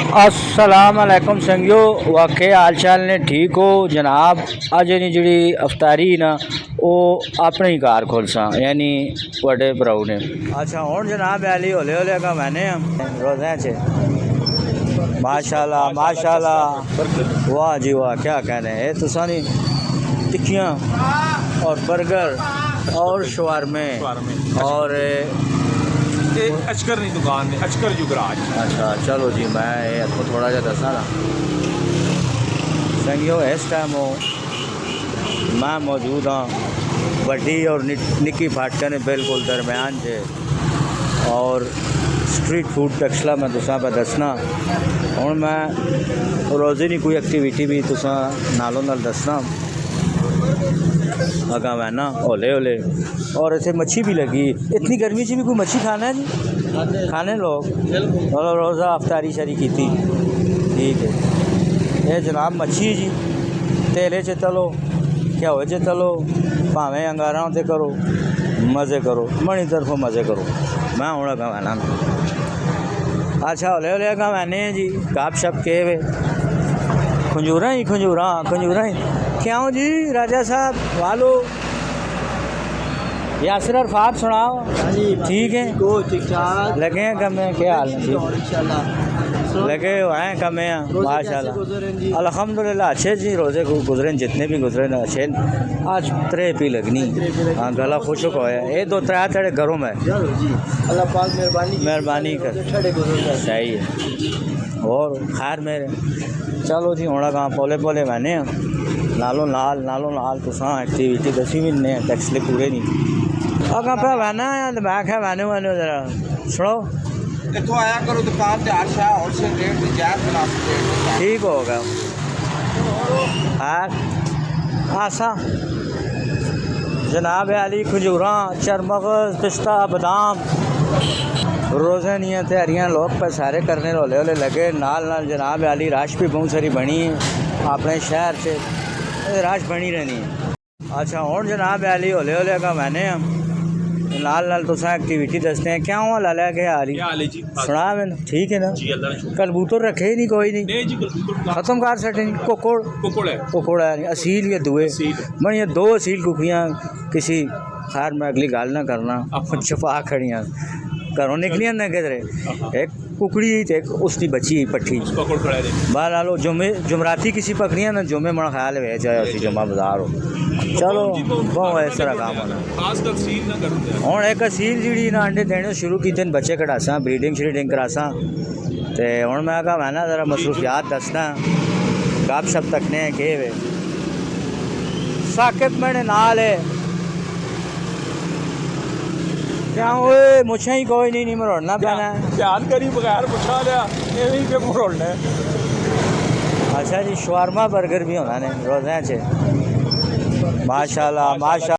अस्सलामुअलैकुम संगियो, वाके हाल चाल ने ठीक हो जनाब। अज नी जी अफतारी ना वो अपने ही कार खोलसा यानी बड़े भराऊ ने। अच्छा हूँ जनाब अली होले होले का मैंने रोज़े च माशाल्लाह माशाल्लाह, वाह जी वाह, क्या कहने हैं तो सारी टिक्कियाँ और बर्गर और शवारमे और अचकर दुकान है, अचकर युगराज। अच्छा चलो जी, मैं आपको थोड़ा जा दसा ना संगियो। इस टाइम मैं मौजूद हाँ बड़ी और निक्की फाटका ने बिल्कुल दरम्यान जे और स्ट्रीट फूड टैक्सला मैं तुसा पे दसना। हूँ मैं रोज़ी नहीं कोई एक्टिविटी भी तुसा नालों नाल दसना अगा मैं ना होले होले। और इतने मच्छी भी लगी, इतनी गर्मी से भी कोई मच्छी खाना है जी, खाने लोग और रोज़ा अफ्तारी शरी की थी। ठीक है ये जनाब मच्छी जी, तेले च तलो क्या हो च तलो, भावें अंगारा ते करो, मज़े करो, मनी तरफों मज़े करो। मैं हूँ अगा मैं ना अच्छा होले होले अगा मैंने जी गप शप के वे खंजूरा ही क्यों जी राजा साहब वालो यासर अरफात सुनाओ। ठीक है लगे हैं कम में, क्या हाल है? लगे हैं कम में माशाल्लाह अल्हम्दुलिल्लाह अच्छे जी। रोज़े को गुजरे जितने भी गुजरे ना अच्छे। आज त्रे पी लगनी, हाँ गला खुशक होया। ये दो त्रै थोड़े घरों में अल्लाह पाक मेहरबानी कर सही है और खैर मेरे। चलो जी होना कहाँ पोले पोले मैंने नालों नाल तुसा एक्टिविटी दसी भी ने टैक्सले पूरे नहीं अगर पे वहना है तो मैं क्या वहने वाले जरा सुनो इतो आया करो दुकान ते आशा और से रेट जायज मुनासिब ठीक होगा। आसा जनाब अली खजूरा चरमगज पिस्ता बादाम रोज़े नहीं तैयारियाँ लोग पे सारे करने होले होले लगे। नाल जनाब अली राश भी बहुत सारी बनी है अपने शहर से, राश बनी रहनी है। अच्छा हूँ जनाब अली होले होले का मैंने नाल तुसा एक्टिविटी दसते हैं। क्या हुआ लाला के हाल ही सुना मैंने? ठीक है ना? कबूतर रखे ही नहीं कोई नहीं खत्म कर सटे नहीं। कुकड़ है असील या दुए मैं ये दो असील कुकड़ियाँ किसी खैर मैं अगली गाल ना करना छपा खड़ियाँ घरों निकलियां ना किधरे। एक कुकड़ी एक उसकी बची पट्ठी बाहर ला लो जुमराती किसी पकड़ियाँ ना जुमे मन ख्याल है चाहे उसी जुम्मा बाजार हो। चलो बहुत इस तरह काम होना। हूँ एक असील जी ना अंडे देने शुरू किए बच्चे कढ़ासा ब्रीडिंग श्रीडिंग करासा तो हूँ मैं कहा मैं ना ज़रा मसरूफियात दसना गप शप तकने के वे साकिब मेरे नाल है। क्या ओए मुझे ही कोई नहीं मरोड़ना पैना ध्यान करी बगैर मुछा लिया यही के मरोड़ना। अच्छा जी शवारमा बर्गर भी होना ने रोज़े च माशाल्लाह माशा